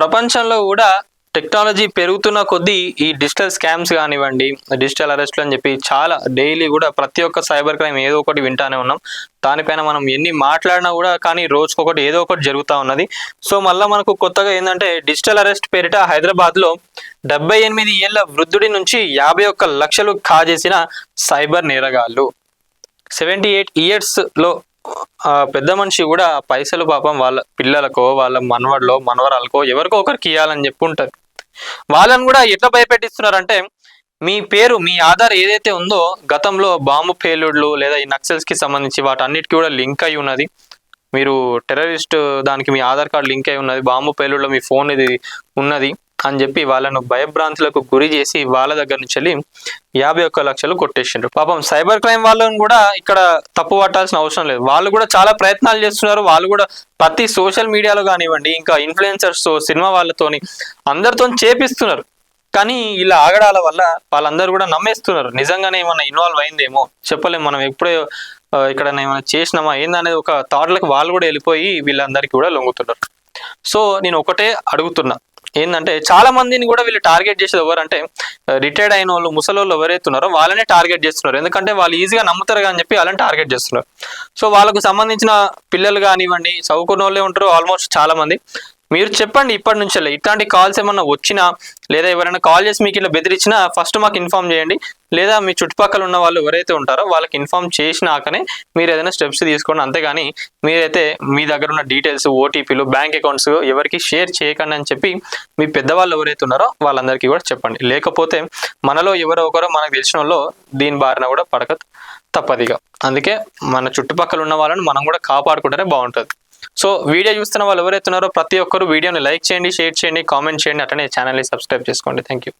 ప్రపంచంలో కూడా టెక్నాలజీ పెరుగుతున్న కొద్దీ ఈ డిజిటల్ స్కామ్స్ కానివ్వండి, డిజిటల్ అరెస్ట్లు అని చెప్పి చాలా డైలీ కూడా ప్రతి ఒక్క సైబర్ క్రైమ్ ఏదో ఒకటి వింటానే ఉన్నాం. దానిపైన మనం ఎన్ని మాట్లాడినా కూడా కానీ రోజుకొకటి ఏదో ఒకటి జరుగుతూ ఉన్నది. సో మళ్ళీ మనకు కొత్తగా ఏంటంటే డిజిటల్ అరెస్ట్ పేరిట హైదరాబాద్లో 78 ఏళ్ల వృద్ధుడి నుంచి 51 లక్షలు కాజేసిన సైబర్ నేరగాళ్ళు. 78 ఇయర్స్లో పెద్ద మనిషి కూడా పైసలు పాపం వాళ్ళ పిల్లలకో వాళ్ళ మనవడిలో మనవరాలకో ఎవరికో ఒకరికి ఇవ్వాలని చెప్పి ఉంటుంది. వాళ్ళని కూడా ఎట్లా భయపెట్టిస్తున్నారంటే, మీ పేరు మీ ఆధార్ ఏదైతే ఉందో గతంలో బాంబు పేలుడ్లు లేదా ఈ నక్సల్స్కి సంబంధించి వాటన్నిటికీ కూడా లింక్ అయి ఉన్నది. మీరు టెర్రరిస్ట్ దానికి మీ ఆధార్ కార్డు లింక్ అయి ఉన్నది, బాంబు పేలుడ్లో మీ ఫోన్ ఇది ఉన్నది అని చెప్పి వాళ్ళను భయభ్రాంతులకు గురి చేసి వాళ్ళ దగ్గర నుంచి వెళ్ళి 51 లక్షలు కొట్టేసిండ్రు. పాపం సైబర్ క్రైమ్ వాళ్ళని కూడా ఇక్కడ తప్పు పట్టాల్సిన అవసరం లేదు. వాళ్ళు కూడా చాలా ప్రయత్నాలు చేస్తున్నారు. వాళ్ళు కూడా ప్రతి సోషల్ మీడియాలో కానివ్వండి, ఇంకా ఇన్ఫ్లుయెన్సర్స్ సినిమా వాళ్ళతోని అందరితో చేపిస్తున్నారు. కానీ ఇలా ఆగడాల వల్ల వాళ్ళందరూ కూడా నమ్మేస్తున్నారు. నిజంగానే ఏమన్నా ఇన్వాల్వ్ అయిందేమో చెప్పలేము. మనం ఎప్పుడే ఇక్కడ ఏమైనా చేసినామా ఏందనేది ఒక థాట్లకు వాళ్ళు కూడా వెళ్ళిపోయి వీళ్ళందరికీ కూడా లొంగుతున్నారు. సో నేను ఒకటే అడుగుతున్నా ఏంటంటే, చాలా మందిని కూడా వీళ్ళు టార్గెట్ చేసేది ఎవరంటే రిటైర్డ్ అయిన వాళ్ళు, ముసలోళ్ళు ఎవరైతే ఉన్నారో వాళ్ళనే టార్గెట్ చేస్తున్నారు. ఎందుకంటే వాళ్ళు ఈజీగా నమ్ముతారు అని చెప్పి వాళ్ళని టార్గెట్ చేస్తున్నారు. సో వాళ్ళకు సంబంధించిన పిల్లలు కానివ్వండి, చదువుకున్న వాళ్ళే ఉంటారు ఆల్మోస్ట్ చాలా మంది. మీరు చెప్పండి ఇప్పటి నుంచే ఇట్లాంటి కాల్స్ ఏమన్నా వచ్చినా లేదా ఎవరైనా కాల్ చేసి మీకు ఇలా బెదిరించినా ఫస్ట్ మాకు ఇన్ఫార్మ్ చేయండి. లేదా మీ చుట్టుపక్కల ఉన్న వాళ్ళు ఎవరైతే ఉంటారో వాళ్ళకి ఇన్ఫార్మ్ చేసినాకనే మీరు ఏదైనా స్టెప్స్ తీసుకోండి. అంతేగాని మీరైతే మీ దగ్గర ఉన్న డీటెయిల్స్, ఓటీపీలు, బ్యాంక్ అకౌంట్స్ ఎవరికి షేర్ చేయకండి అని చెప్పి మీ పెద్దవాళ్ళు ఎవరైతే ఉన్నారో వాళ్ళందరికీ కూడా చెప్పండి. లేకపోతే మనలో ఎవరో ఒకరో మనకు తెలిసిన వాళ్ళు దీని బారిన కూడా పడక తప్పదిగా. అందుకే మన చుట్టుపక్కల ఉన్న వాళ్ళని మనం కూడా కాపాడుకుంటేనే బాగుంటుంది. సో వీడియో చూస్తున్న వాళ్ళు ఎవరైతే ఉన్నారో ప్రతి ఒక్కరు వీడియోని లైక్ చేయండి, షేర్ చేయండి, కామెంట్ చేయండి, అట్లనే ఛానల్ని సబ్స్క్రైబ్ చేసుకోండి. Thank you.